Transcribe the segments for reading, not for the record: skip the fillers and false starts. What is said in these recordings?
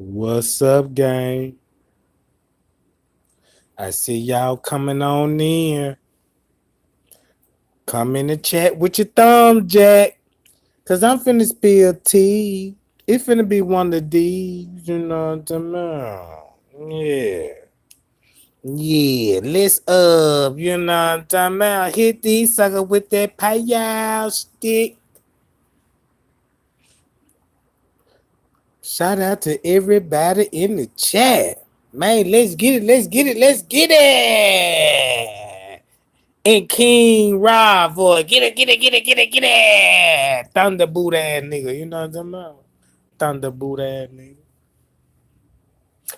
What's up, gang? I see y'all coming on in. Come in the chat with your thumb, Jack. Cause I'm finna spill tea. It finna be one of these, you know what I'm talking. Yeah. Yeah, let's you know what I'm talking about. Hit these sucker with that payout stick. Shout out to everybody in the chat. Man, let's get it, let's get it, let's get it. And King Rob, boy, get it, get it, get it, get it, get it. Thunder boot ass nigga, you know what I'm talking about? Thunder boot ass nigga.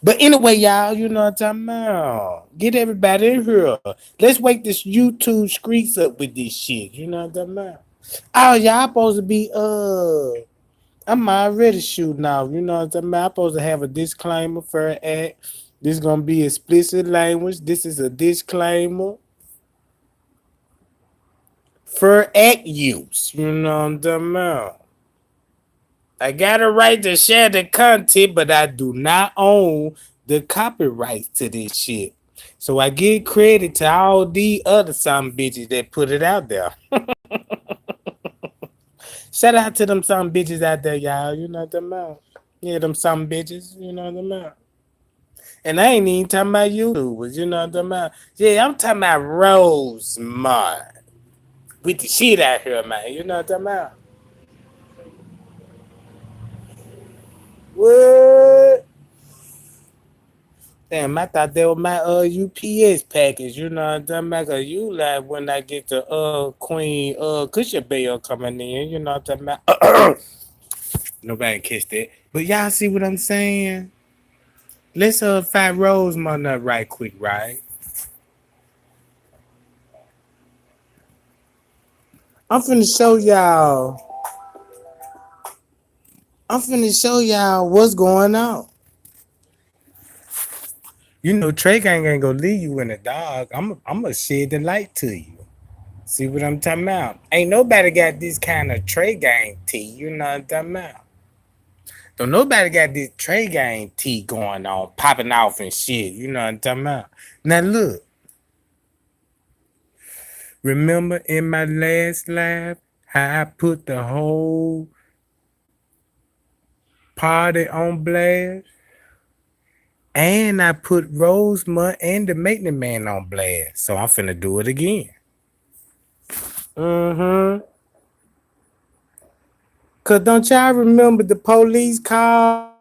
But anyway, y'all, you know what I'm talking about. Get everybody in here. Let's wake this YouTube streets up with this shit. You know what I'm talking about. Oh, y'all supposed to be I'm already shooting out. You know what I'm talking about. I'm supposed to have a disclaimer for an act. This is gonna be explicit language. This is a disclaimer for act use. You know what I'm talking about. I got a right to share the content, but I do not own the copyrights to this shit. So I give credit to all the other some bitches that put it out there. Shout out to them some bitches out there, y'all. You know what I'm about. Yeah, them some bitches. You know what I'm about. And I ain't even talking about YouTubers. You know what I'm about. Yeah, I'm talking about Rosemont. With the shit out here, man. You know what I'm about. What? Damn, I thought that was my UPS package, you know what I'm talking about? Cause you like when I get the Queen Cushion Bell coming in, you know what I'm talking about? Nobody kissed it. But y'all see what I'm saying? Let's fight Rosemont up right quick, right? I'm finna show y'all. I'm finna show y'all what's going on. You know, Trey Gang ain't gonna leave you in the dark. I'm gonna shed the light to you. See what I'm talking about? Ain't nobody got this kind of Trey Gang tea. You know what I'm talking about? Don't nobody got this Trey Gang tea going on, popping off and shit. You know what I'm talking about? Now look, remember in my last live how I put the whole party on blast? And I put Rosemont and the maintenance man on blast. So I'm finna do it again. Mm-hmm. Cause don't y'all remember the police call?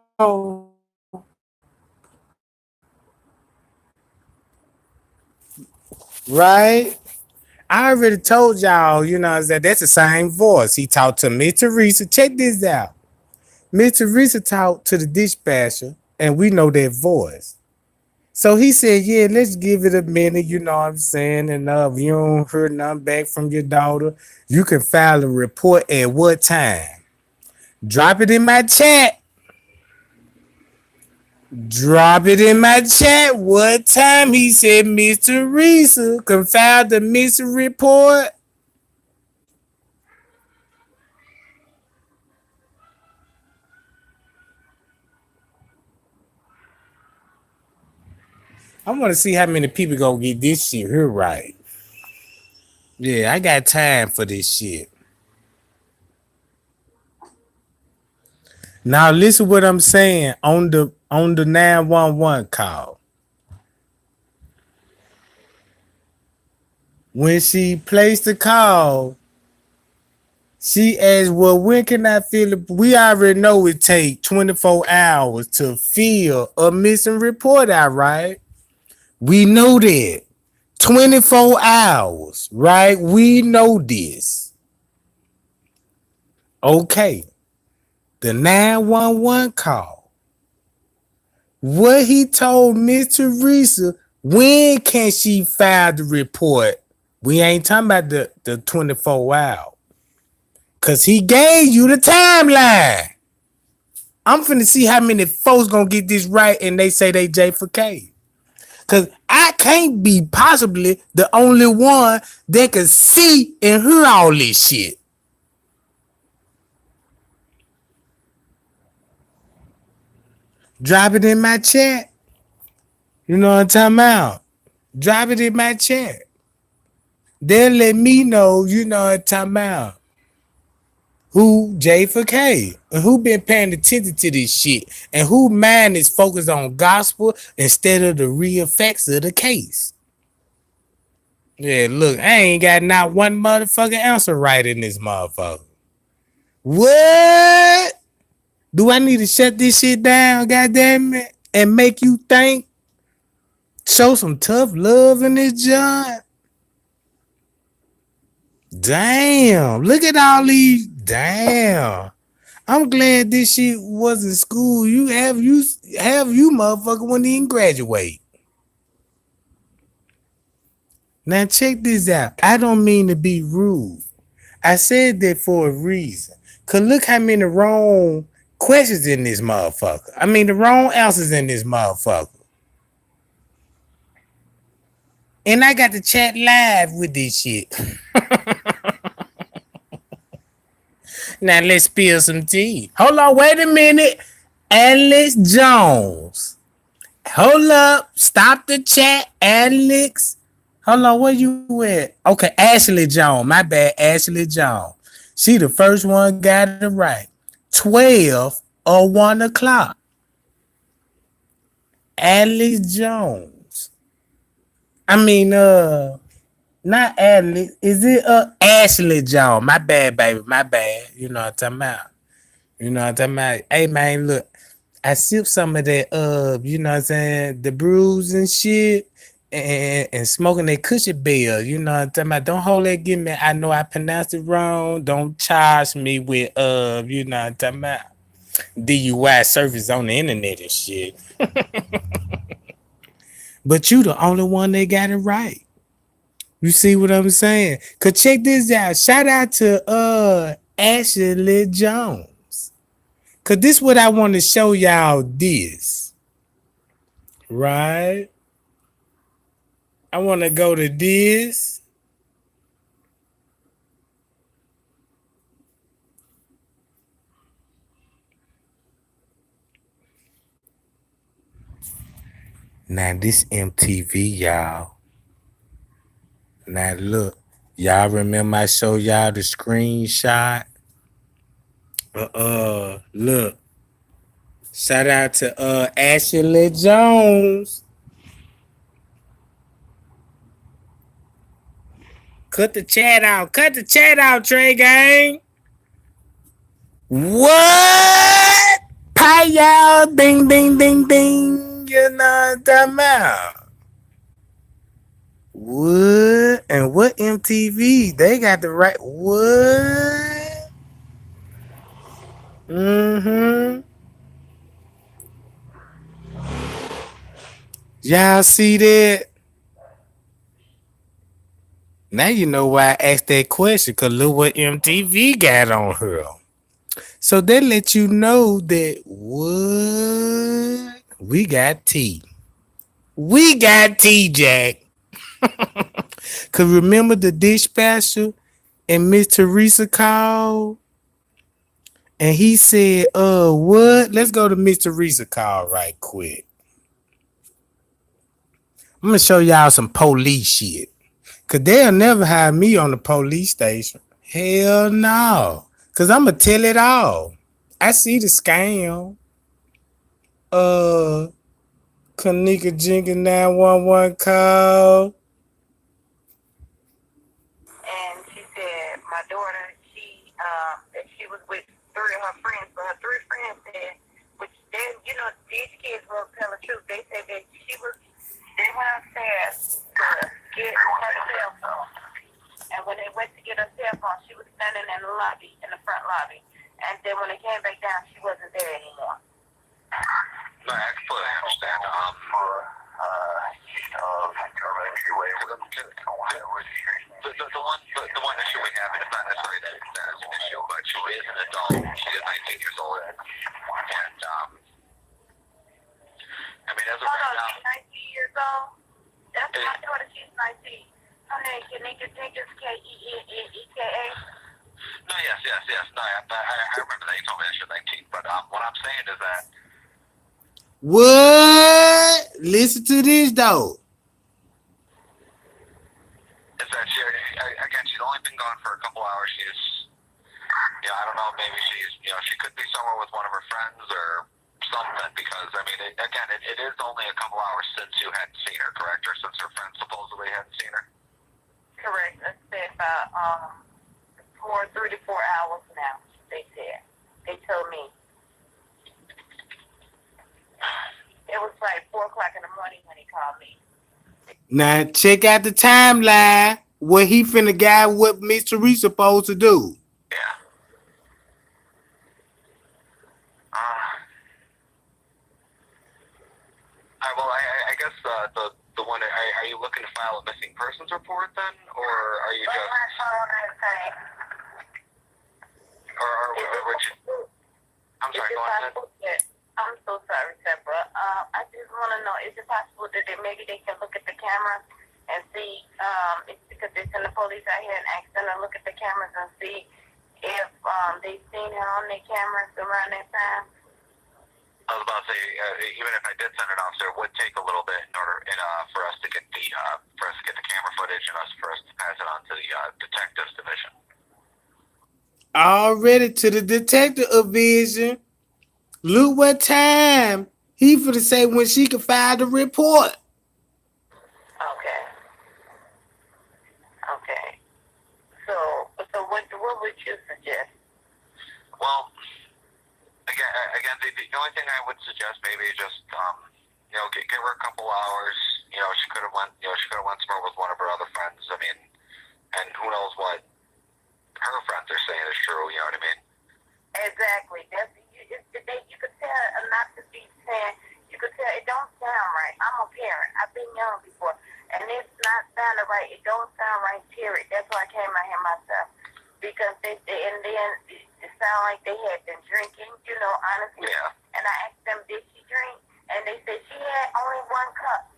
Right? I already told y'all, you know, that that's the same voice. He talked to Miss Teresa. Check this out. Miss Teresa talked to the dispatcher, and we know that voice. So he said, yeah, let's give it a minute, you know what I'm saying? And if you don't hear nothing back from your daughter, you can file a report at what time? Drop it in my chat. Drop it in my chat. What time? He said Miss Teresa can file the missing report. I want to see how many people gonna get this shit here right. Yeah, I got time for this shit. Now listen what I'm saying on the 911 call. When she placed the call, she asked, "Well, when can I fill it?" We already know it take 24 hours to fill a missing report out, right? We know that. 24 hours, right? We know this. Okay. The 911 call. What he told Miss Teresa, when can she file the report? We ain't talking about the 24 hours. Cause he gave you the timeline. I'm finna see how many folks gonna get this right and they say they J for K. Cause I can't be possibly the only one that can see and hear all this shit. Drop it in my chat. You know what I'm talking about? Drop it in my chat. They'll let me know, you know what I'm talking about. Who J for K and who been paying attention to this shit and who mind is focused on gospel instead of the real facts of the case. Yeah, look, I ain't got not one motherfucking answer right in this motherfucker. What? Do I need to shut this shit down, goddamn it, and make you think? Show some tough love in this joint. Damn, look at all these. Damn. I'm glad this shit wasn't school. You motherfucker wouldn't even graduate. Now check this out. I don't mean to be rude. I said that for a reason. Cause look how many wrong questions in this motherfucker. I mean the wrong answers in this motherfucker. And I got to chat live with this shit. Now let's spill some tea. Hold on, wait a minute. Alex Jones. Hold up. Stop the chat, Alex. Hold on, where you at? Okay, Ashley Jones. My bad, Ashley Jones. She the first one got it right. 12 or 1 o'clock. Alex Jones. I mean, not Alex. Is it Ashley Jones? My bad, baby. My bad. You know what I'm talking about. You know what I'm talking about. Hey man, look. I sipped some of that you know what I'm saying, the brews and shit, and smoking that cushy bill, you know what I'm talking about. Don't hold that against me. I know I pronounced it wrong. Don't charge me with you know what I'm talking about. DUI service on the internet and shit. But you the only one that got it right. You see what I'm saying? Cause check this out. Shout out to Ashley Jones. Cause this what I want to show y'all this. Right? I want to go to this. Now this MTV, y'all. Now look, y'all remember I showed y'all the screenshot? Look. Shout out to Ashley Jones. Cut the chat out. Cut the chat out, Trey Gang. What? Pie y'all. Ding, ding, ding, ding. You know what I'm talking about. What? And what MTV? They got the right. What? Mm-hmm. Y'all see that? Now you know why I asked that question, because look what MTV got on her. So they let you know that what? We got tea. We got tea, Jack. Cause remember the dispatcher and Miss Teresa called and he said, what? Let's go to Miss Teresa call right quick. I'm gonna show y'all some police shit. Cause they'll never hire me on the police station. Hell no. Cause I'm gonna tell it all. I see the scam. Kenneka Jenkins 911 call. And she said my daughter, she was with 3 of her friends, but her 3 friends said, which then, you know, these kids will tell the truth. They said that they went upstairs to get her cell phone. And when they went to get her cell phone, she was standing in the lobby, in the front lobby. And then when they came back down, she wasn't there anymore. No, I fully understand. The one issue we have, and it's not necessarily that it's an issue, but she is an adult. She is 19 years old, and I mean, as of right now, she's 19 years old. That's my daughter. She's 19. Her name Kenneka Jenkins, Kenneka. No, yes. No, I remember that you told me that she was 19. But what I'm saying is that What? Listen to this though. Is that again, she's only been gone for a couple hours. She's, I don't know, maybe she's, she could be somewhere with one of her friends or something, because, I mean, it is only a couple hours since you hadn't seen her, correct? Or since her friends supposedly hadn't seen her? Correct. Let's say about 3 to 4 hours now, they said. They told me. It was like 4 o'clock in the morning when he called me. Now check out the timeline. What he finna guide what Miss Teresa supposed to do. Yeah. Well, I guess the one, are you looking to file a missing persons report then, or are you just? My phone, Or would you? I'm sorry. Go ahead. I'm so sorry, Deborah. I just want to know: is it possible that maybe they can look at the camera and see? Because they send the police out here and ask them to look at the cameras and see if they've seen her on their cameras around that time. I was about to say, even if I did send an officer, it would take a little bit for us to get the camera footage and for us to pass it on to the detectives division. Already to the detective division. Look what time he finna say when she can file the report. Okay. So what would you suggest? Well, again, the only thing I would suggest maybe just give her a couple hours. She could have went somewhere with one of her other friends. I mean, and who knows what her friends are saying is true. You know what I mean? Exactly. You could tell not to be saying. You could tell it don't sound right. I'm a parent. I've been young before, and it's not sounding right. It don't sound right. Period. That's why I came out here myself, because and then it sounded like they had been drinking. Honestly. Yeah. And I asked them, did she drink? And they said she had only 1 cup.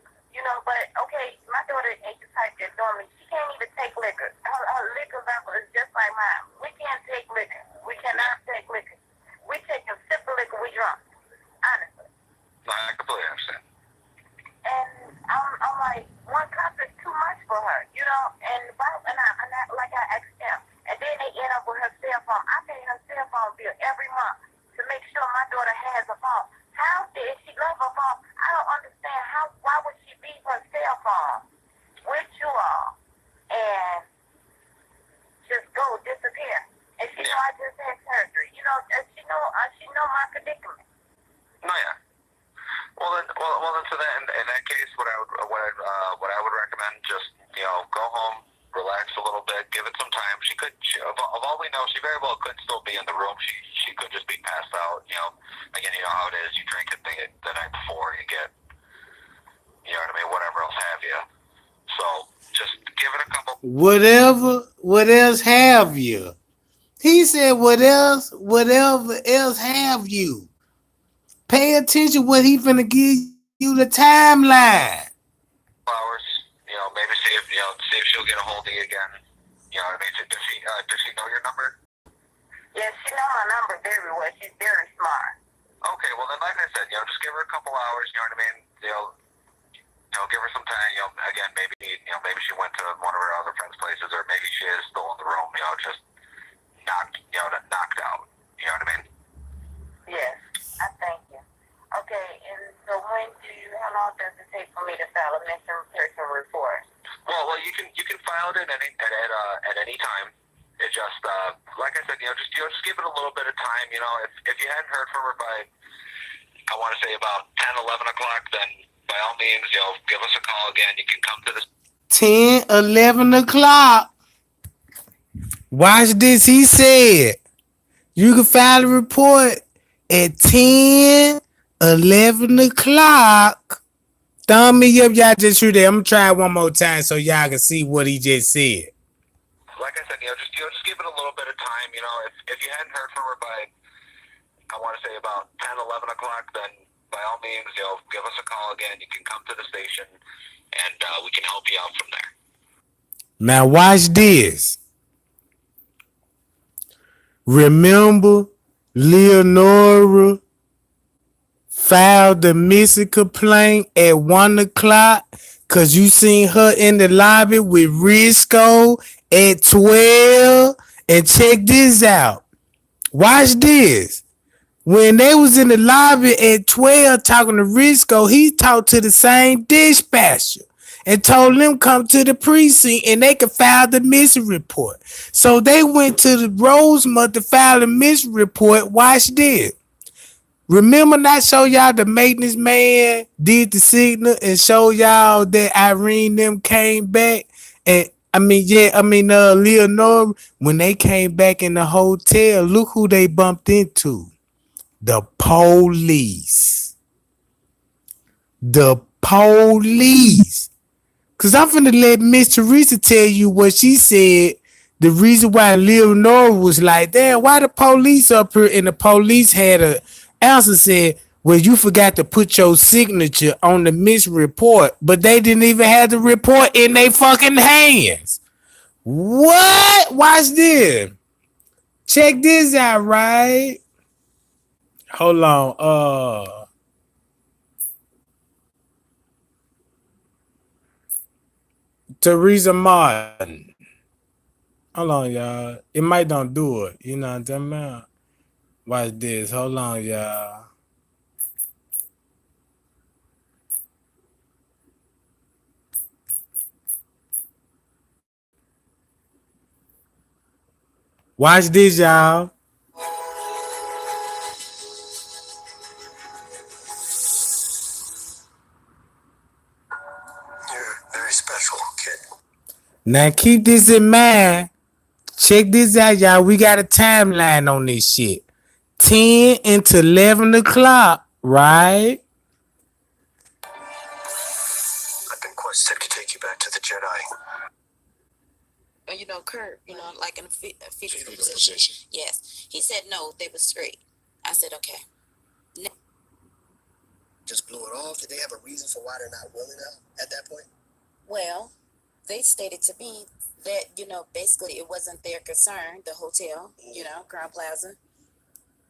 But okay, my daughter ain't the type that normally, she can't even take liquor. Her liquor level is just like mine. We can't take liquor. We cannot take liquor. We take a sip of liquor, we drunk. Honestly. No, I completely understand. And I'm like, 1 cup is too much for her, and like I asked them. And then they end up with her cell phone. I pay her cell phone bill every month to make sure my daughter has a phone. How did she love her phone? I don't understand why would she leave her cell phone with you all and just go disappear? And she know I just had surgery. She know my predicament. No, yeah. Well then, so that in that case, what I would recommend, just go home, relax a little bit, give it some time. Of all we know, she very well could still be in the room. She could just be passed out. Again, you know how it is. You drink it the night before, you get, what I mean, whatever else have you. So just give it a couple. What else have you? He said, whatever else have you? Pay attention what he finna give you the timeline. Hours, maybe see if she'll get a hold of you again. I mean, does she know your number? Yes, she know my number very well. She's very smart. Okay, well then, like I said, just give her a couple hours. You know what I mean? Give her some time. Again, maybe she went to one of her other friends' places, or maybe she is still in the room. Just knocked out. You know what I mean? Yes, I thank you. Okay, and so how long does it take for me to file a missing person report? Well, you can file it at any time. It just, like I said, just give it a little bit of time. If you hadn't heard from her by, I want to say about 10, 11 o'clock, then by all means, give us a call again. You can come to this. 10, 11 o'clock. Watch this. He said you can file a report at 10, 11 o'clock. Thumb me up, y'all just shoot it. I'm gonna try it one more time so y'all can see what he just said. Like I said, just give it a little bit of time. If you hadn't heard from her by, I want to say about 10, 11 o'clock, then by all means, give us a call again. You can come to the station, and we can help you out from there. Now watch this. Remember Leonora filed the missing complaint at 1 o'clock because you seen her in the lobby with Risco at 12. And check this out. Watch this. When they was in the lobby at 12 talking to Risco, he talked to the same dispatcher and told them come to the precinct and they could file the missing report. So they went to the Rosemont to file the missing report. Watch this. Remember not show y'all the maintenance man did the signal and show y'all that Irene them came back and Leonora, when they came back in the hotel, look who they bumped into. The police. The police. Cause I'm finna let Miss Teresa tell you what she said. The reason why Leonora was like, damn, why the police up here? And the police had a answer said, well, you forgot to put your signature on the missing report, but they didn't even have the report in their fucking hands. What? Watch this. Check this out, right? Hold on. Teresa Martin. Hold on, y'all. It might don't do it. You know what I'm talking about? Watch this. Hold on, y'all. Watch this, y'all. You're very special, kid. Now keep this in mind. Check this out, y'all. We got a timeline on this shit. 10 into 11 o'clock, right? I've been quested to take you back to the Jedi. Kurt, like in a fetal position. Yes. He said no, they were straight. I said, okay. Just blew it off. Did they have a reason for why they're not willing out at that point? Well, they stated to me that, basically it wasn't their concern, the hotel, Crown Plaza,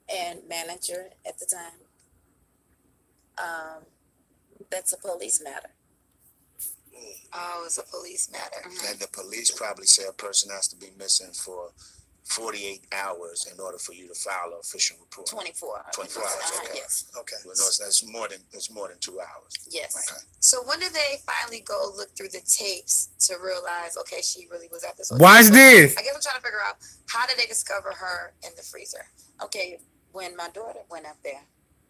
and manager at the time. That's a police matter. Oh, it's a police matter. Mm-hmm. And the police probably say a person has to be missing for 48 hours in order for you to file an official report. 24. 24 hours, okay. Yes. Okay. Well, no, it's more than 2 hours. Yes. Okay. So when did they finally go look through the tapes to realize, okay, she really was at this hotel? Watch this. I guess I'm trying to figure out, how did they discover her in the freezer? Okay, when my daughter went up there.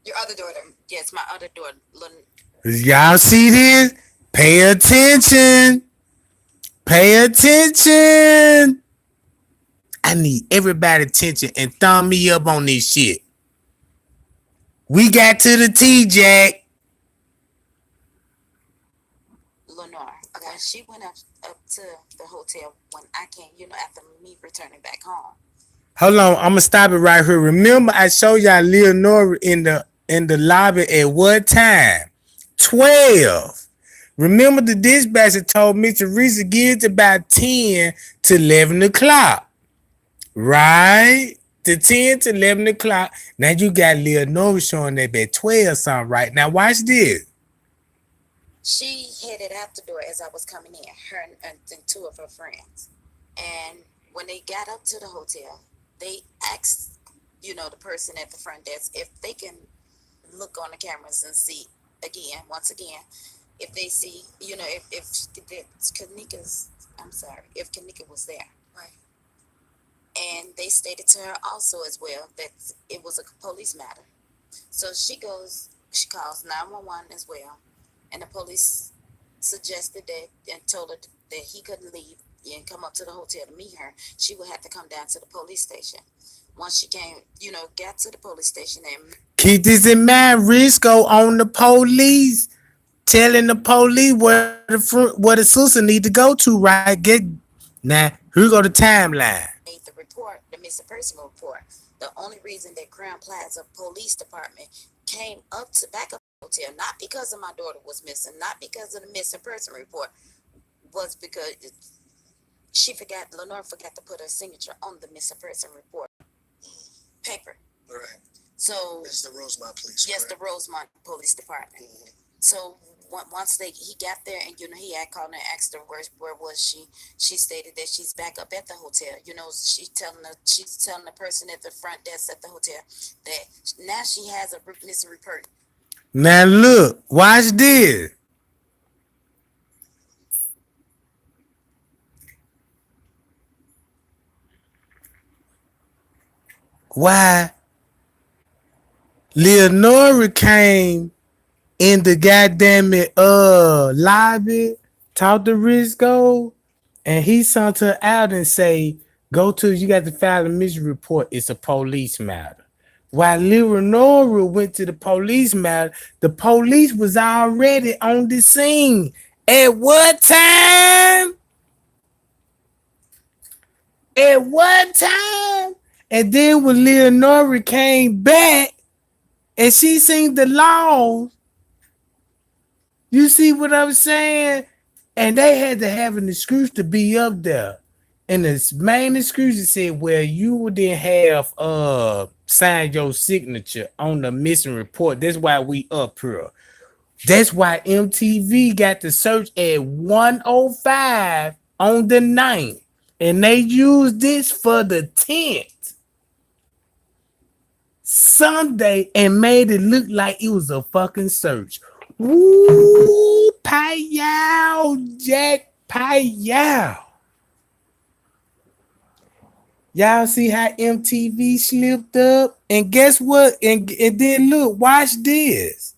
Your other daughter? Yes, my other daughter. Y'all see this? Pay attention. Pay attention. I need everybody's attention and thumb me up on this shit. We got to the T, Jack. Lenore. Okay. When she went up to the hotel when I came, after me returning back home. Hold on, I'm gonna stop it right here. Remember, I showed y'all Leonora in the lobby at what time? 12. Remember, the dispatcher told me Teresa get it about 10 to 11 o'clock. Right? To 10 to 11 o'clock. Now you got Leonora showing up at 12 something right. Now watch this. She headed out the door as I was coming in, her and two of her friends. And when they got up to the hotel, they asked, the person at the front desk if they can look on the cameras and see once again, if they see, if Kenneka's, if Kenneka was there. Right. And they stated to her also as well that it was a police matter. So she calls 911 as well. And the police suggested that and told her that he couldn't leave and come up to the hotel to meet her. She would have to come down to the police station. Once she came, got to the police station and keep this in mind, Risco on the police, telling the police where the sister need to go to, right? Now, here go the timeline. made the report, the missing person report. The only reason that Crown Plaza Police Department came back up to the hotel, not because of my daughter was missing, not because of the missing person report, was because Lenore forgot to put her signature on the missing person report paper. Right. So It's the Rosemont Police. yes, correct? the Rosemont Police Department. Mhm. So once he got there, and he had called and asked her where was she. She stated that she's back up at the hotel. She's telling the person at the front desk at the hotel that now she has a missing report. Now look, watch this. Why Leonora came in the goddamn lobby, talked to Risco, and he sent her out and say, go to, you got to file a mystery report. It's a police matter. While Leonora went to the police matter, the police was already on the scene. At what time? At what time? And then when Leonora came back and she seen the laws, you see what I'm saying? And they had to have an excuse to be up there. And the main excuse said, well, you didn't have signed your signature on the missing report. That's why we up here. That's why MTV got the search at 105 on the 9th. And they used this for the 10th Sunday and made it look like it was a fucking search. Woo, Payow, Jack Payow. Y'all see how MTV slipped up? And guess what? And then look, watch this.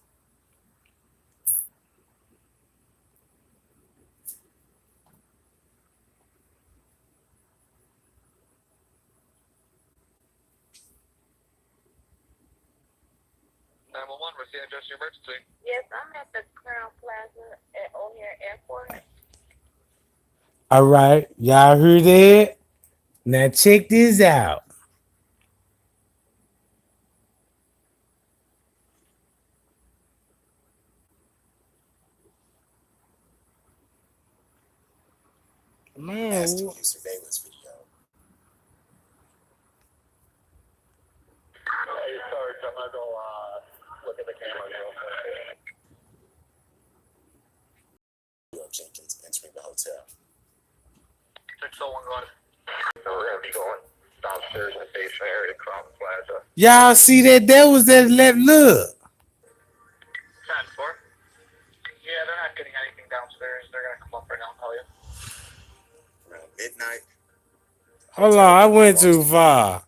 What's the address of your emergency? Yes, I'm at the Crown Plaza at O'Hare Airport. All right, y'all heard that? Now check this out. Man, Asked to view surveillance video. Hey, Sarge, I'm gonna go look at the camera real quick. Of Jenkins entering the hotel. 601 going. So we're gonna be going downstairs in the station area, Crown Plaza. y'all see that? That was that left look. 10-4. Yeah, they're not getting anything downstairs. They're gonna come up right now and tell you. Around midnight. Hold on, I went too far.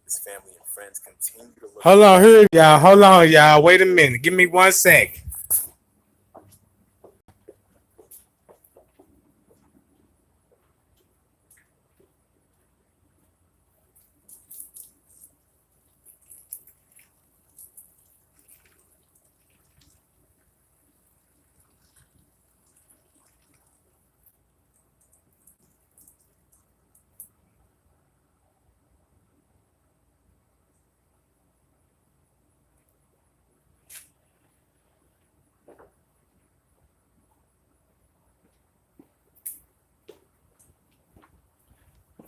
His family and friends continue to look. Hold on, here, y'all. Hold on, y'all. Wait a minute. Give me 1 second.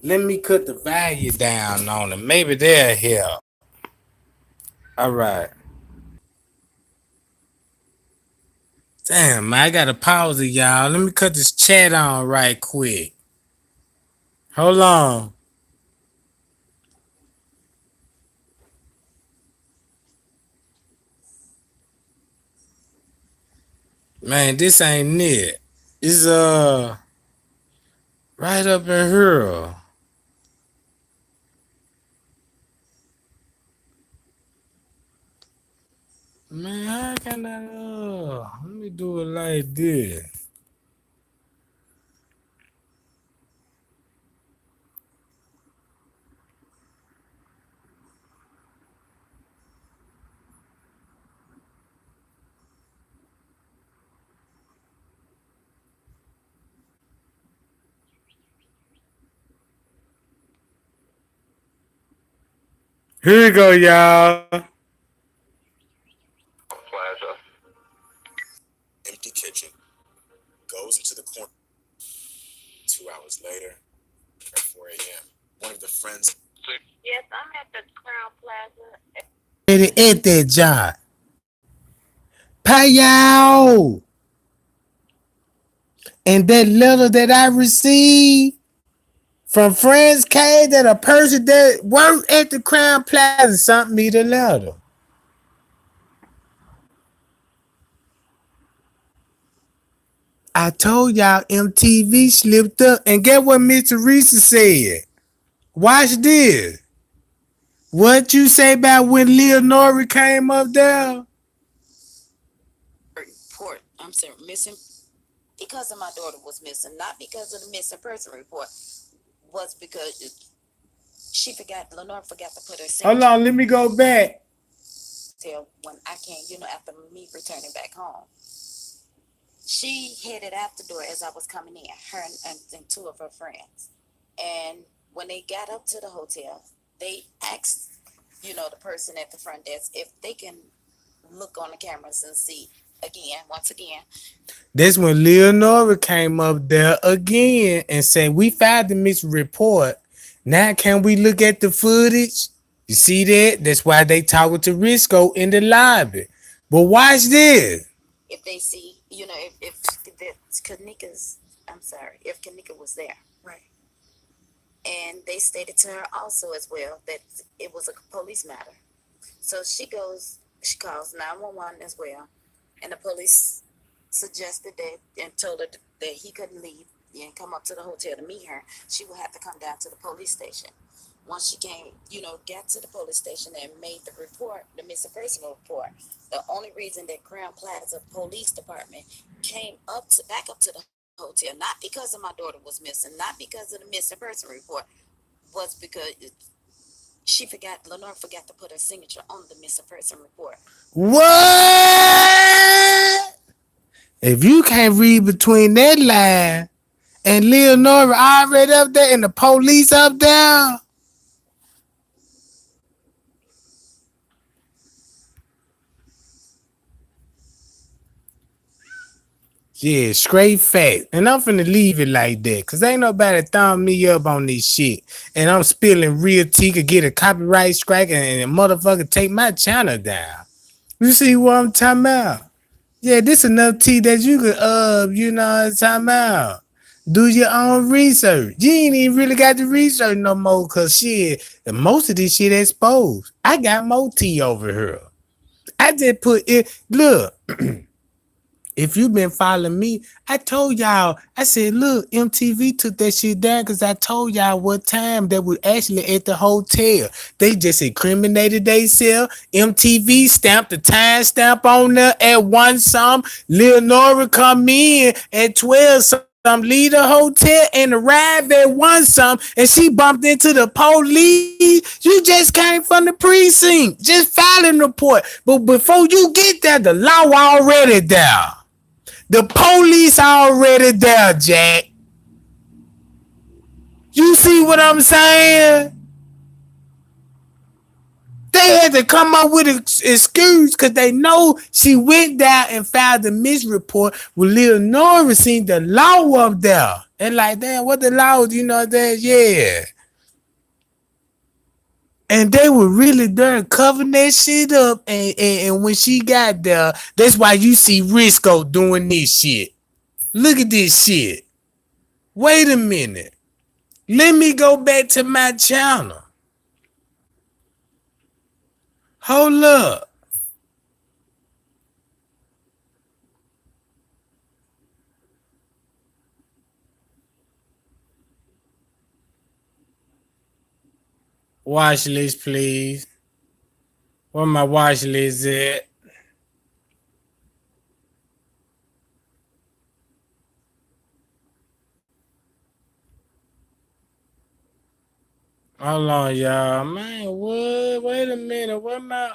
Let me cut the value down on it. Maybe they'll help. All right. Damn, man, I gotta pause it, y'all. Let me cut this chat on right quick. Hold on. Man, this ain't it. It's right up in here. Man, how can let me do it like this. Here you go, y'all. Plaza. Empty kitchen. Goes into the corner. 2 hours later, at 4 a.m. One of the friends. Yes, I'm at the Crown Plaza. At that job. Payout. And that letter that I received from Friends K, that a person that worked at the Crown Plaza sent me the letter. I told y'all MTV slipped up. And get what Miss Teresa said. Watch this. What you say about when Leonora came up there? Report. I'm saying missing because of my daughter was missing, not because of the missing person report. Was because she forgot. Lenore forgot to put her Hold signature on, let me go back. till when I came. After me returning back home, she headed out the door as I was coming in. Her and two of her friends, and when they got up to the hotel, they asked, the person at the front desk if they can look on the cameras and see again, once again. That's when Leonora came up there again and said, "We filed the missing report. Now can we look at the footage?" You see that? That's why they talking to Risco in the lobby. But watch this. If they see, if Kenneka's, I'm sorry, if Kenneka was there. Right. And they stated to her also as well that it was a police matter. So she calls 911 as well. And the police suggested that and told her that he couldn't leave and come up to the hotel to meet her. She would have to come down to the police station. Once she came, got to the police station and made the report, the missing person report, the only reason that Crown Plaza Police Department came back up to the hotel, not because of my daughter was missing, not because of the missing person report, was because Lenore forgot to put her signature on the missing person report. What? If you can't read between that line and Leonora already up there and the police up there, yeah, straight fact. And I'm finna leave it like that. Cause ain't nobody throwing me up on this shit. And I'm spilling real tea, could get a copyright strike and a motherfucker take my channel down. You see what I'm talking about? Yeah, this enough tea that you could you know what I'm talking about. Do your own research. You ain't even really got the research no more, cause shit, most of this shit exposed. I got more tea over here. I just put it. Look, if you been following me, I told y'all, I said, look, MTV took that shit down because I told y'all what time they were actually at the hotel. They just incriminated themselves. MTV stamped the time stamp on there at one some. Leonora come in at 12 some, leave the hotel and arrive at one some, and she bumped into the police. You just came from the precinct, just filing report. But before you get there, the law already there. The police already there, Jack. You see what I'm saying? They had to come up with an excuse because they know she went down and filed the misreport with Lil Nora seen the law up there. And like, damn, what the law, that? Yeah. And they were really there covering that shit up. And when she got there, that's why you see Risco doing this shit. Look at this shit. Wait a minute. Let me go back to my channel. Hold up. Watch list, please. Where my watch list at? Hold on, y'all. Man, what? Wait a minute. Where my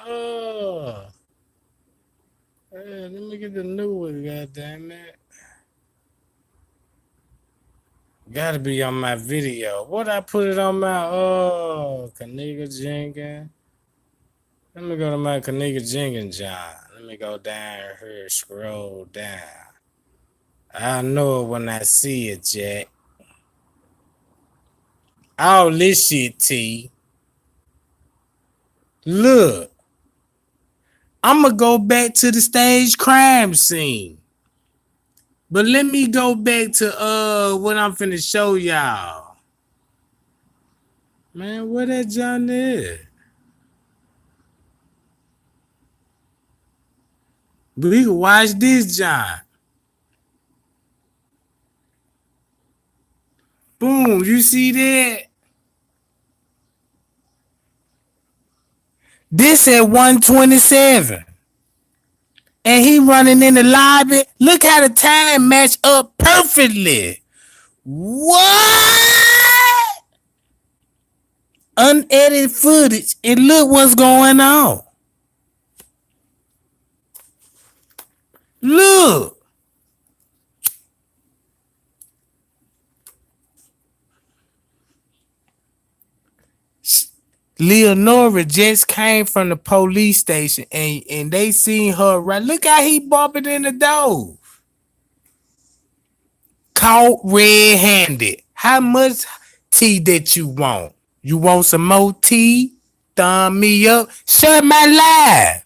Hey, let me get the new one, goddamn it. Gotta be on my video. What I put it on my Kenneka Jenkins? Let me go to my Kenneka Jenkins, John. Let me go down here, scroll down. I know it when I see it, Jack. All this shit, T. Look. I'm gonna go back to the stage crime scene. But let me go back to what I'm finna show y'all. Man, where that John is? We can watch this John. Boom, you see that? This at 127. And he running in the lobby. Look how the time match up perfectly. What? Unedited footage. And look what's going on. Look. Leonora just came from the police station and they seen her right. Look how he bumping in the door. Caught red-handed. How much tea that you want? You want some more tea? Thumb me up. Shut my live.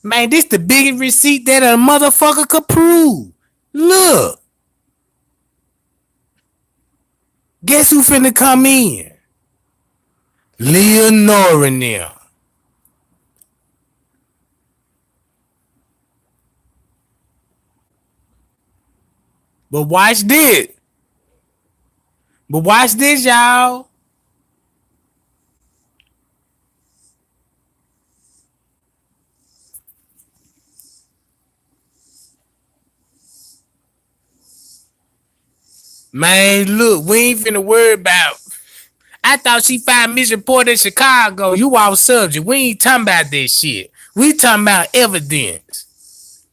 Man, this the biggest receipt that a motherfucker could prove. Look. Guess who finna come in? Leonora now. But watch this. But watch this, y'all. Man, look, we ain't finna worry about. I thought she found Miss Report in Chicago. You all subject. We ain't talking about this shit. We talking about evidence.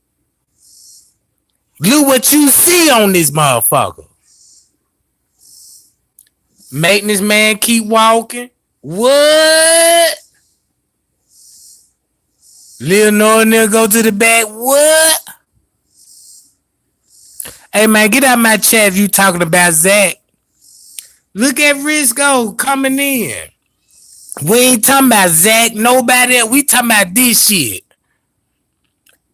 Look what you see on this motherfucker. Maintenance man keep walking. What? Leonora and go to the back. What? Hey man, get out my chat if you talking about Zach. Look at Risco coming in. We ain't talking about Zach, nobody else. We talking about this shit.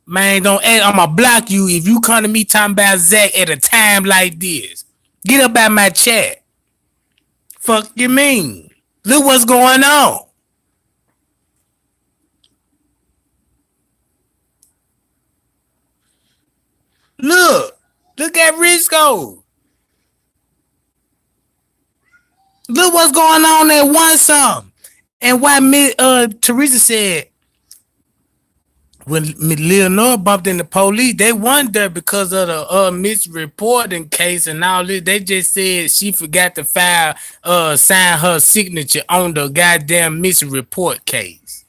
Man, don't I'ma block you if you come to me talking about Zach at a time like this. Get up out my chat. Fuck you mean? Look what's going on. Look at Risco. Look what's going on at one song. And why Teresa said when Leonora bumped in the police, they won there because of the misreporting case and all this. They just said she forgot to sign her signature on the goddamn misreport case.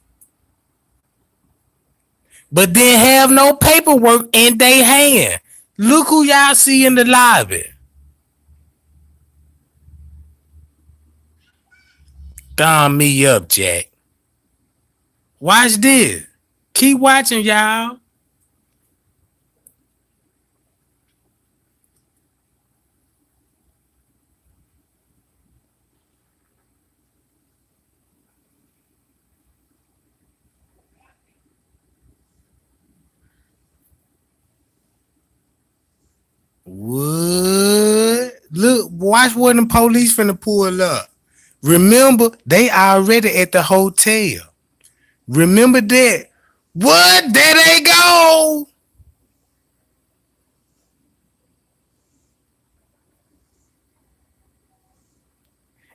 But then have no paperwork in their hand. Look who y'all see in the lobby. Thumb me up, Jack. Watch this. Keep watching, y'all. What? Look, watch what the police finna pull up. Remember, they already at the hotel. Remember that. What? There they go.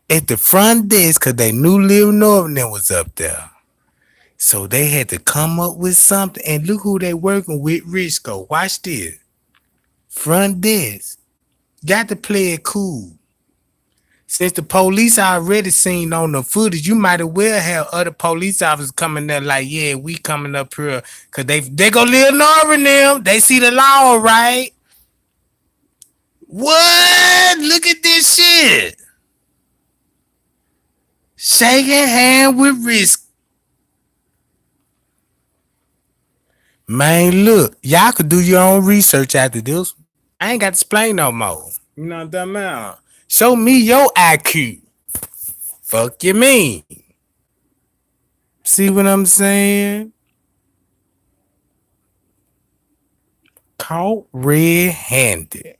At the front desk, because they knew Lil Norman was up there. So they had to come up with something. And look who they working with, Risco. Watch this. Front desk. Got to play it cool. Since the police already seen on the footage, you might as well have other police officers coming there like, yeah, we coming up here. Because they go Lil Norman them. They see the law, right? What? Look at this shit. Shaking hand with Risk. Man, look, y'all could do your own research after this. I ain't got to explain no more. You know what I'm talking about? Show me your IQ. Fuck you mean? See what I'm saying? caught red-handed.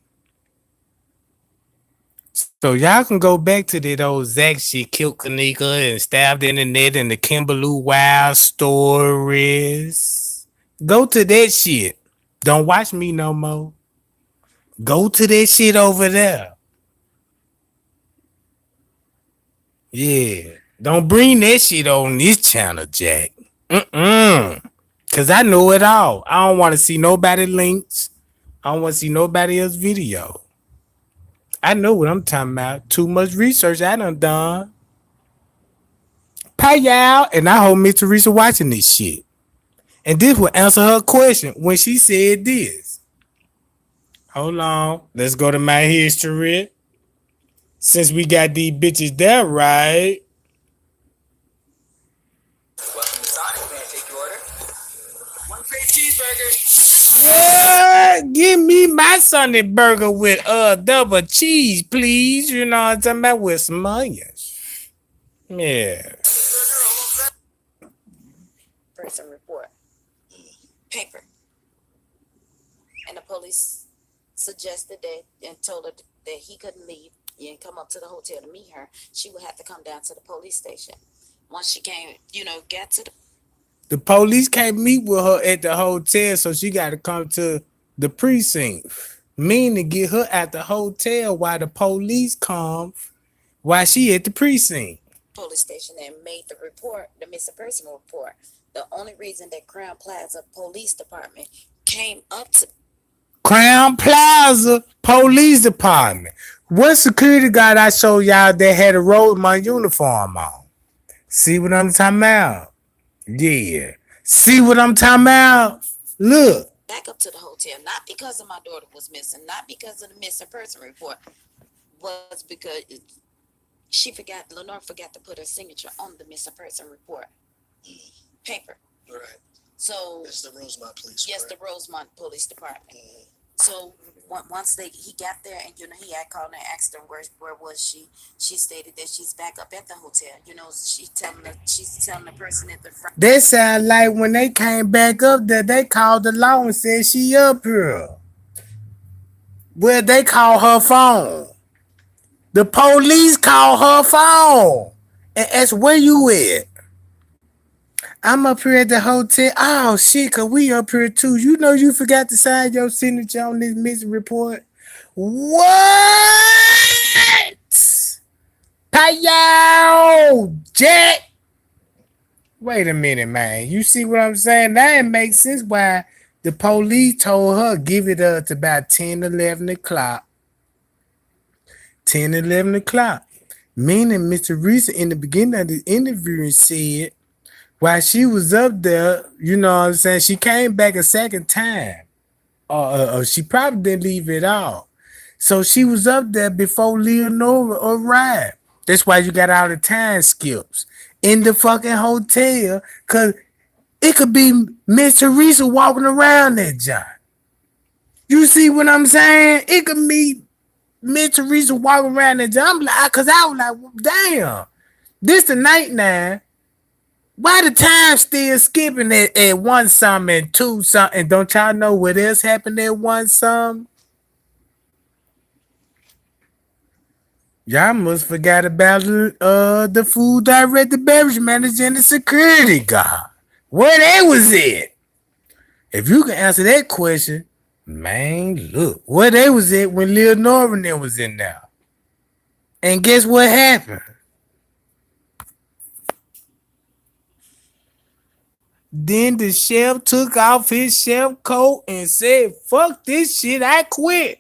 So y'all can go back to that old Zach shit, killed Kenneka and stabbed in the net and the Kimberly Wild stories. Go to that shit. Don't watch me no more. Go to that shit over there. Yeah. Don't bring that shit on this channel, Jack. Cause I know it all. I don't want to see nobody links. I don't want to see nobody else video. I know what I'm talking about. Too much research I done. Pay y'all, and I hope Miss Teresa watching this shit. And this will answer her question when she said this. Hold on. Let's go to my history. Since we got these bitches there, right? Welcome to Sonic. May I take your order? One crate cheeseburger. What? Give me my Sunday burger with double cheese, please. You know what I'm talking about? With some onions. Yeah. Person report. Paper. And the police suggested that and told her that he couldn't leave and come up to the hotel to meet her. She would have to come down to the police station. Once she came, got to The police can't meet with her at the hotel, so she got to come to the precinct. Meaning get her at the hotel while the police come while she at the precinct. police station and made the report, the missing person report. The only reason that Crown Plaza Police Department came up to Crown Plaza Police Department. What security guard I showed y'all that had a Rosemont uniform on? See what I'm talking about? Yeah. See what I'm talking about? Look. back up to the hotel, not because of my daughter was missing, not because of the missing person report, was because Lenore forgot to put her signature on the missing person report paper. Right. So It's the Rosemont Police. yes, right? the Rosemont Police Department. So once he got there, and he had called and asked her where was she. She stated that she's back up at the hotel. She's telling the person at the front. That sound like when they came back up there, they called the law and said she up here. Well, they called her phone. The police called her phone and asked where you at. I'm up here at the hotel. Oh shit, cause we up here too. You know you forgot to sign your signature on this missing report. What? Payo, Jack. Wait a minute, man. You see what I'm saying? That didn't make sense why the police told her give it up to about 10, 11 o'clock. 10, 11 o'clock. Meaning Mr. Teresa in the beginning of the interview said while she was up there, you know what I'm saying, she came back a second time. She probably didn't leave at all. So she was up there before Leonora arrived. That's why you got all the time skips in the fucking hotel, because it could be Miss Teresa walking around that joint. You see what I'm saying? It could be Miss Teresa walking around that joint. I'm like, because I was like, damn, this the night now. Why the time still skipping at one something and two something? Don't y'all know what else happened at one something? Y'all must forgot about the food director, beverage manager, and the security guard. Where they was at? If you can answer that question, man, look, where they was at when Lil Norman was in there. And guess what happened? Then the chef took off his chef coat and said, fuck this shit, I quit.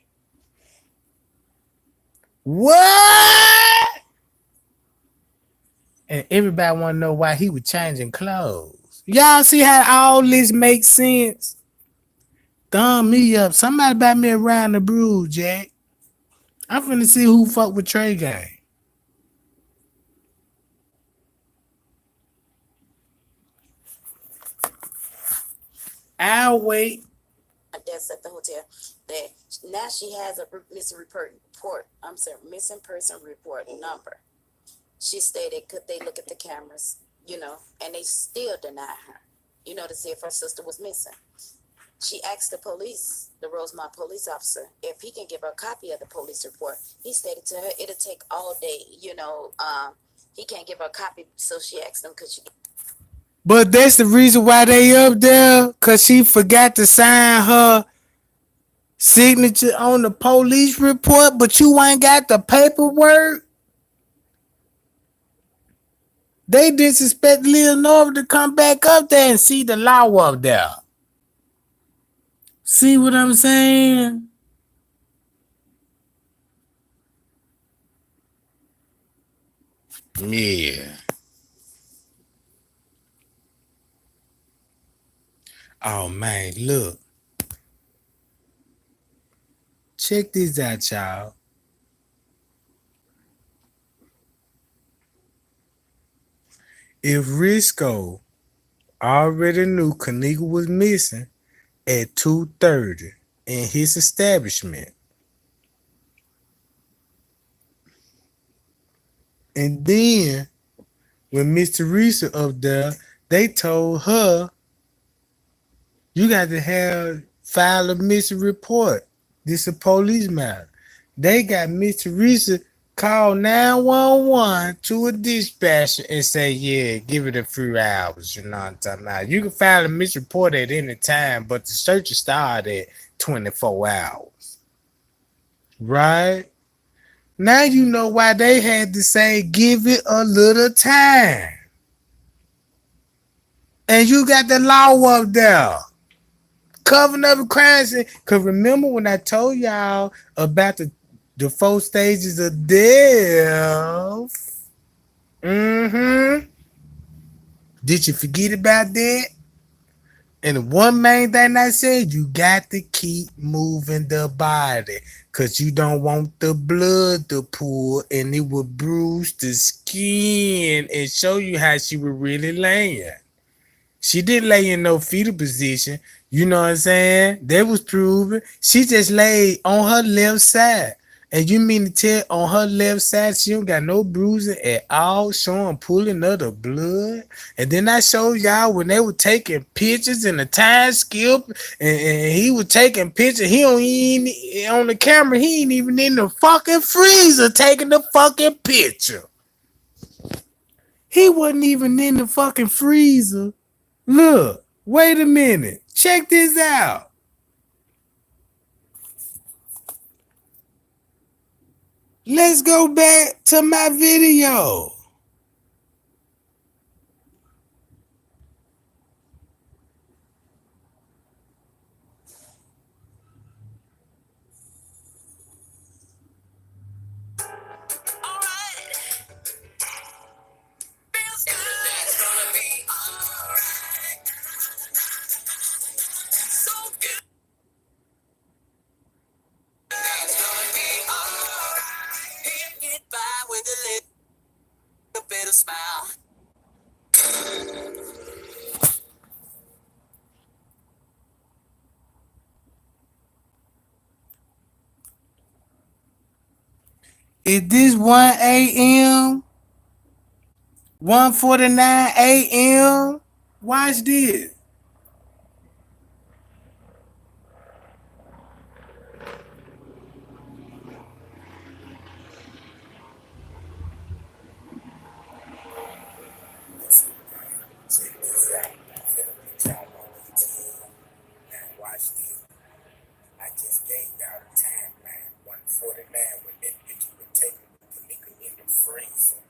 What? And everybody want to know why he was changing clothes. Y'all see how all this makes sense? Thumb me up. Somebody buy me a round of brew, Jack. I'm finna see who fuck with Trey Gang. I'll wait. That's at the hotel. That now she has a missing person report number. She stated, could they look at the cameras, and they still deny her, to see if her sister was missing. She asked the police, the Rosemont police officer, if he can give her a copy of the police report. He stated to her it'll take all day. He can't give her a copy, so she asked him, could she? But that's the reason why they up there, cause she forgot to sign her signature on the police report, but you ain't got the paperwork. They disrespect Leonora to come back up there and see the law up there. See what I'm saying? Yeah. Oh man, look. Check this out, y'all. If Risco already knew Kenneka was missing at 2:30 in his establishment, and then when Miss Teresa up there, they told her you got to have file a missing report. This is a police matter. They got Miss Teresa call 911 to a dispatcher and say, yeah, give it a few hours. You know what I'm talking about? You can file a missing report at any time, but the search will start at 24 hours. Right? Now you know why they had to say, give it a little time. And you got the law up there. Covering up crimes. Because remember when I told y'all about the 4 stages of death? Mm-hmm. Did you forget about that? And one main thing I said, you got to keep moving the body. Because you don't want the blood to pour and it will bruise the skin and show you how she was really laying. She didn't lay in no fetal position. You know what I'm saying? That was proven. She just laid on her left side. And you mean to tell on her left side she don't got no bruising at all, showing pulling of the blood? And then I showed y'all when they were taking pictures in the time skip, and he was taking pictures. He don't even on the camera. He ain't even in the fucking freezer taking the fucking picture. He wasn't even in the fucking freezer. Look, wait a minute. Check this out. Let's go back to my video. Is this 1 a.m.? 1:49 a.m.? Watch this. Check this out. Watch this. I just gave y'all the timeline. 1:49 when that picture was taken with the nigga in the freezer.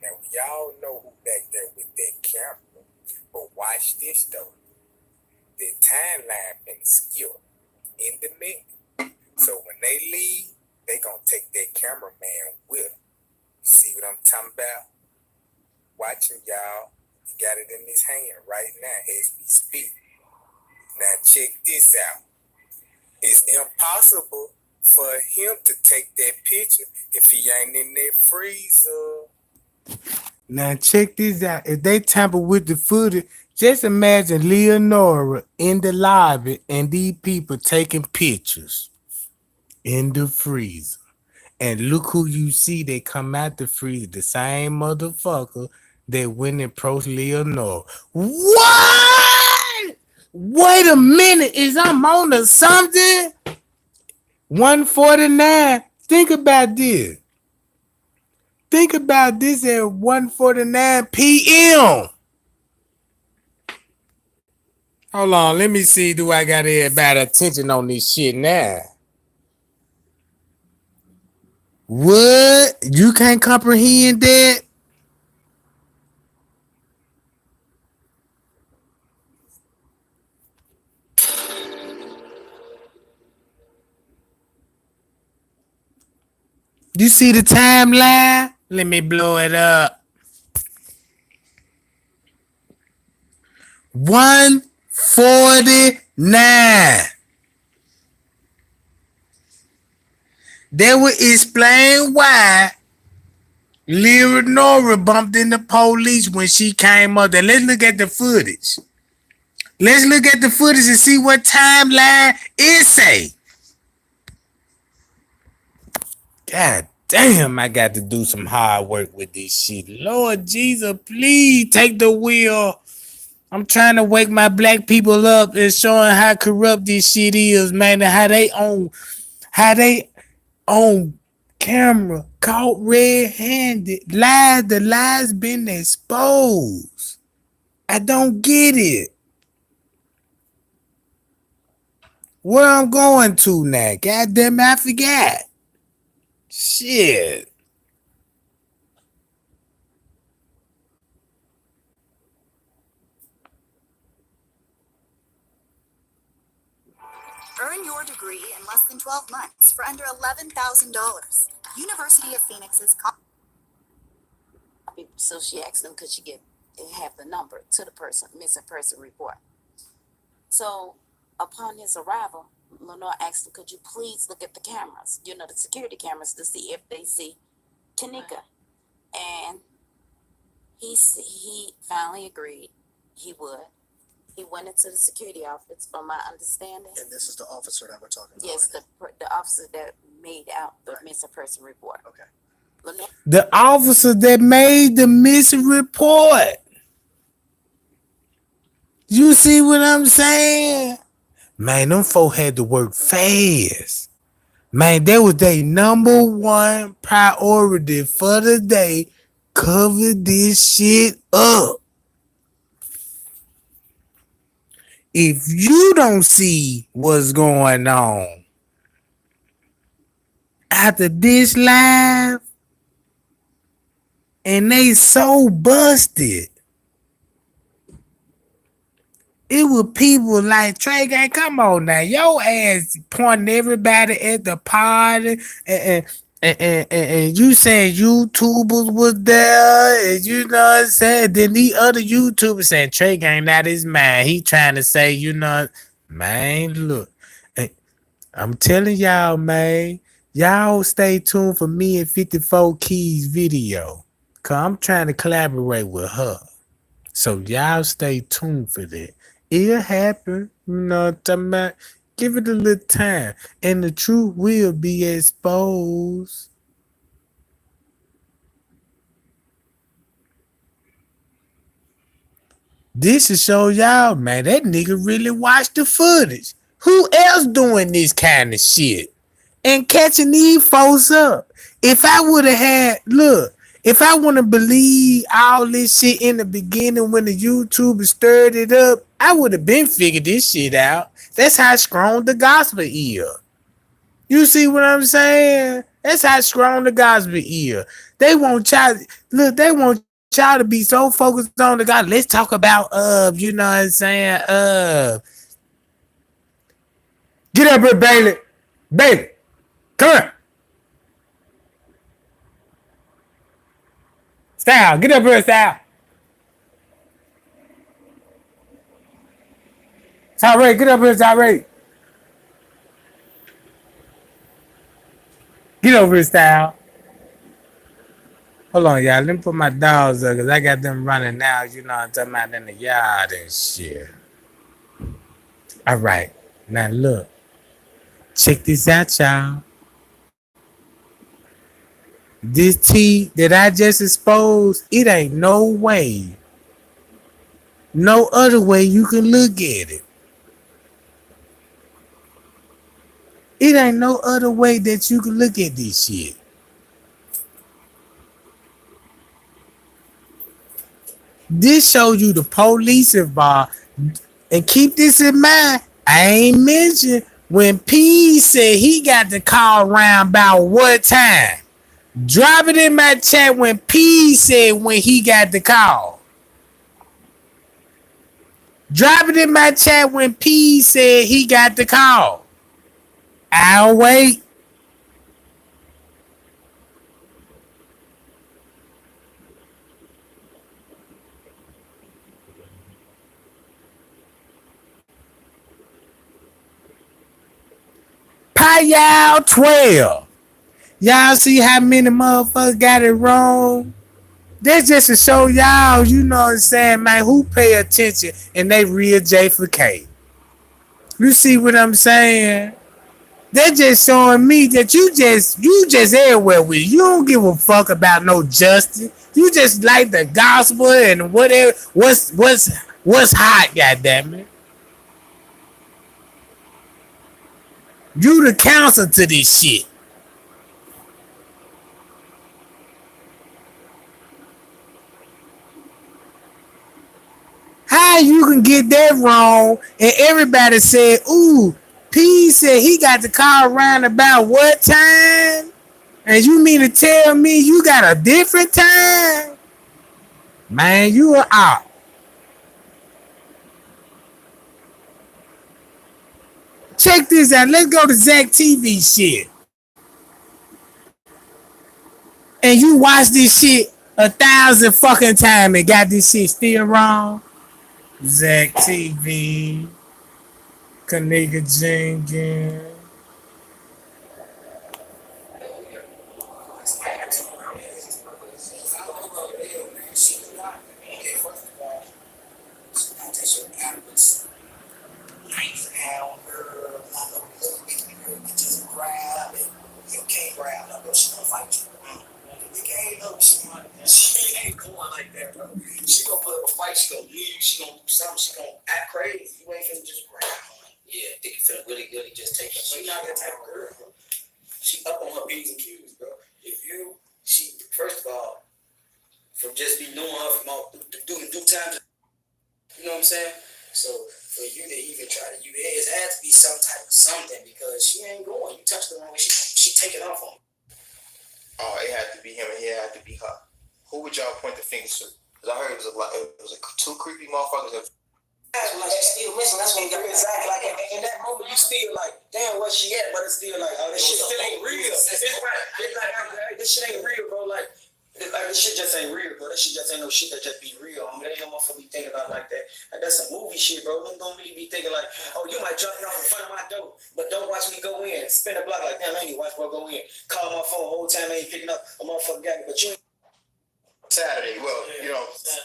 Now we all know who back there with that camera. But watch this though. The timeline been skilled in the minute. So when they leave, they gonna take that cameraman with them. See what I'm talking about? Watching y'all. He got it in his hand right now as we speak. Now check this out. It's impossible for him to take that picture if he ain't in that freezer. Now check this out. If they tamper with the footage, just imagine Leonora in the lobby and these people taking pictures in the freezer. And look who you see. They come out the freezer. The same motherfucker that went and approached Leonora. What? Wait a minute, is I'm on to something? 1:49. Think about this. Think about this at 1:49 p.m. Hold on, let me see. Do I got everybody attention on this shit now? What? You can't comprehend that? You see the timeline? Let me blow it up. 1:49. They will explain why Lyra Nora bumped into police when she came up there. Let's look at the footage. Let's look at the footage and see what timeline it say. God damn, I got to do some hard work with this shit. Lord Jesus, please take the wheel. I'm trying to wake my black people up and showing how corrupt this shit is, man, and how they on camera caught red-handed. The lies been exposed. I don't get it. Where I'm going to now? God damn it, I forgot. Shit. Earn your degree in less than 12 months for under $11,000. University of Phoenix's So she asked them, could she have the number to the missing person report? So upon his arrival, Lenore asked him, could you please look at the cameras, the security cameras, to see if they see Kenneka? And he finally agreed he would. He went into the security office, from my understanding. And this is the officer that we're talking about. Yes, the officer that made out the missing person report. Okay. The officer that made the missing report. You see what I'm saying? Man, them folk had to work fast. Man, that was their number one priority for the day. Cover this shit up. If you don't see what's going on after this live, and they so busted, it was people like Trey Gang. Come on now, your ass pointing everybody at the party, and you saying YouTubers was there, and you know what I'm saying. Then the other YouTubers saying Trey Gang not his man. He trying to say, man, look, I'm telling y'all, man, y'all stay tuned for me and 54 Keys video, cause I'm trying to collaborate with her. So y'all stay tuned for that. It'll happen, give it a little time, and the truth will be exposed. This should show y'all, man, that nigga really watched the footage. Who else doing this kind of shit and catching these folks up? If I would have had, if I want to believe all this shit in the beginning when the YouTuber stirred it up, I would have been figured this shit out. That's how strong the gospel is. You see what I'm saying? That's how strong the gospel is. They want y'all, they want y'all to be so focused on the God. Let's talk about, you know what I'm saying? Get up here, Bailey. Bailey, come here. Style, get up here, Style. Tyree, get up here, Tyree. Get over here, Style. Hold on, y'all. Let me put my dogs up, because I got them running now, you know what I'm talking about, in the yard and shit. All right. Now, look. Check this out, y'all. This tea that I just exposed, it ain't no way, no other way you can look at it. It ain't no other way that you can look at this shit. This shows you the police involved. And keep this in mind. I ain't mentioned when P said he got the call around about what time. Drop it in my chat when P said when he got the call. Drop it in my chat when P said he got the call. I'll wait. Pie y'all 12. Y'all see how many motherfuckers got it wrong? That's just to show y'all, you know what I'm saying, man, who pay attention and they real J for K. You see what I'm saying? They're just showing me that you just everywhere with it. You don't give a fuck about no justice. You just like the gospel and whatever. What's hot, goddammit. You the counsel to this shit. How you can get that wrong and everybody said, ooh, P said he got the car around about what time? And you mean to tell me you got a different time? Man, you are out. Check this out. Let's go to Zach TV shit. And you watch this shit 1,000 fucking times and got this shit still wrong. Zach TV, Kenneka Jenkins. She ain't going like that, bro. She gonna put up a fight. She gonna leave. She gonna do something. She gonna act crazy. You ain't finna just grab her. Yeah, think you finna really just take her. She not that type of girl, bro. She up on her P's and Q's, bro. She first of all, from just be knowing her from all doing due time, you know what I'm saying? So for you to even try to, it has to be some type of something because she ain't going. You touch the wrong way, she taking off on. Oh, it had to be him and it had to be her. Who would y'all point the fingers to? Because I heard it was two creepy motherfuckers. That's like she's still missing. That's when you got exactly like in that moment you still like, damn, where she at? But it's still like, oh, this shit still ain't real. It's right. It's like this shit ain't real, bro. Like this shit just ain't real, bro. That shit just ain't no shit that just be real. I mean, they don't want to be thinking about like that. Like that's some movie shit, bro. They don't really be thinking like, oh, you might jump off in front of my door, but don't watch me go in. Spin the block like, damn, I ain't watch bro go in. Call my phone the whole time, I ain't picking up. A motherfucker got me, but you. Saturday, well,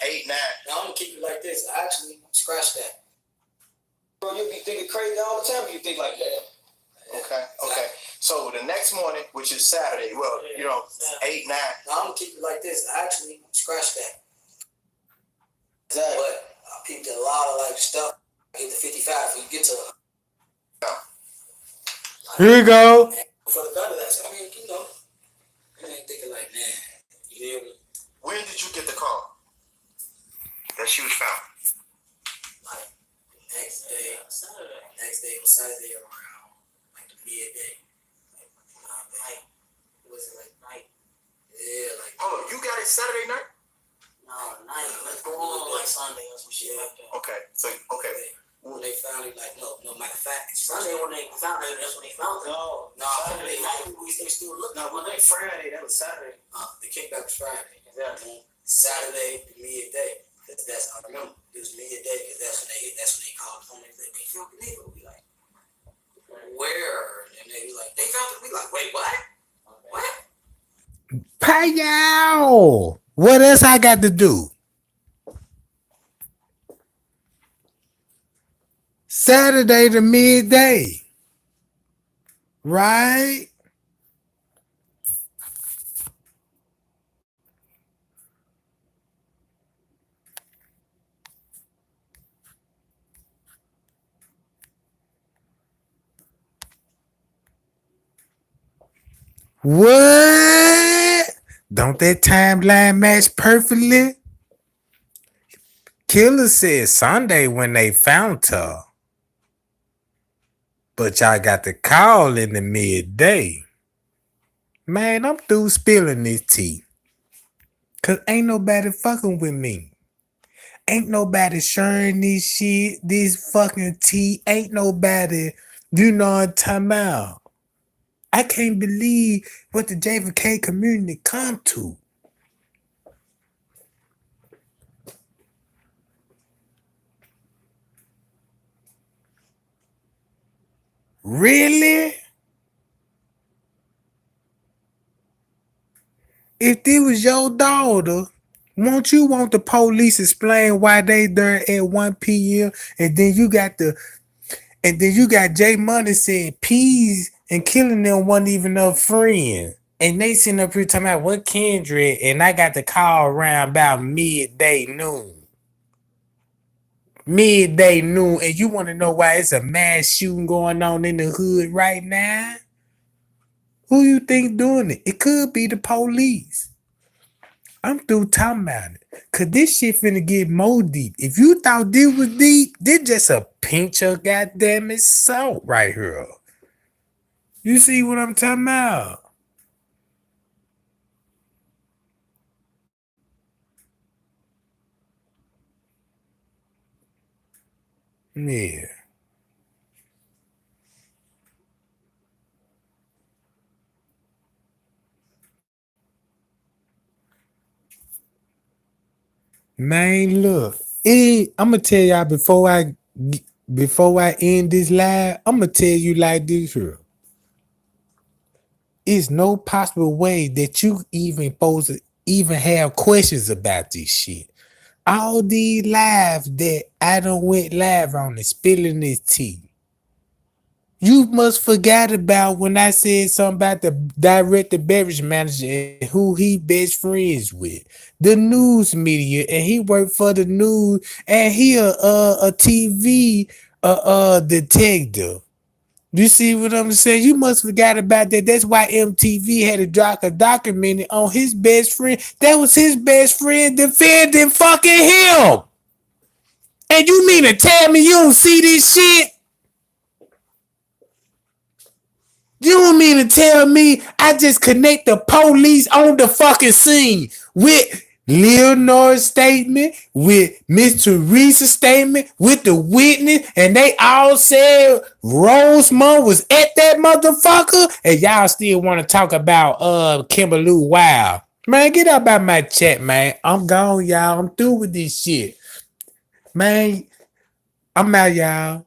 8, 9. Now I'm gonna keep it like this. Actually, scratch that. Bro, you be thinking crazy all the time. You think like that. Okay. So the next morning, which is Saturday, 8, 9. Now I'm gonna keep it like this. Actually, scratch that. Exactly. But I peeped a lot of like stuff. Get to 55 before you get to her. Here you go. For the better, that's I mean, I ain't thinking like, man, you hear me? When did you get the call that she was found? Like next day on Saturday around like the midday. Like was it like night? Yeah, like. Oh, you got it Saturday night? No, night. Let's go on like Sunday or some shit like that. Okay. When they finally like no matter of fact, Sunday when they found it, that's when they found it. No, Saturday night they still looking. No, when they Friday, that was Saturday. The kickback was Friday. Exactly. Saturday to midday. That's I remember. It was midday because that's when they called the phone. They found the nigga. We like, where? And they was like, they found it. We like, wait, what? What? Payow. What else I got to do? Saturday to midday. Right? What? Don't that timeline match perfectly? Killer said Sunday when they found her. But y'all got the call in the midday. Man, I'm through spilling this tea. Cause ain't nobody fucking with me. Ain't nobody sharing this shit, this fucking tea. Ain't nobody, you know what I'm talking about. I can't believe what the JFK community come to. Really? If this was your daughter, won't you want the police explain why they there at 1 p.m. and then you got Jay Money said Peas and Killing Them wasn't even a friend. And they sitting up here talking about what Kendrick, and I got the call around about midday noon. Midday noon, and you want to know why it's a mass shooting going on in the hood right now? Who you think doing it? It could be the police. I'm through talking about it. Cause this shit finna get more deep. If you thought this was deep, this just a pinch of goddamn it salt right here. You see what I'm talking about? Yeah. Man, look. I'm gonna tell y'all before I end this live, I'm gonna tell you like this here. It's no possible way that you even supposed to even have questions about this shit. All these lives that I done went live on and spilling this tea. You must forgot about when I said something about the director beverage manager and who he best friends with. The news media, and he worked for the news, and he a TV detective. You see what I'm saying? You must forgot about that. That's why MTV had to drop a documentary on his best friend. That was his best friend defending fucking him. And you mean to tell me you don't see this shit? You don't mean to tell me I just connect the police on the fucking scene with Leonor's statement, with Miss Teresa's statement, with the witness, and they all said Rosemont was at that motherfucker, and y'all still want to talk about Kimberly Wild. Man, get up out my chat, man. I'm gone, y'all. I'm through with this shit. Man, I'm out, y'all.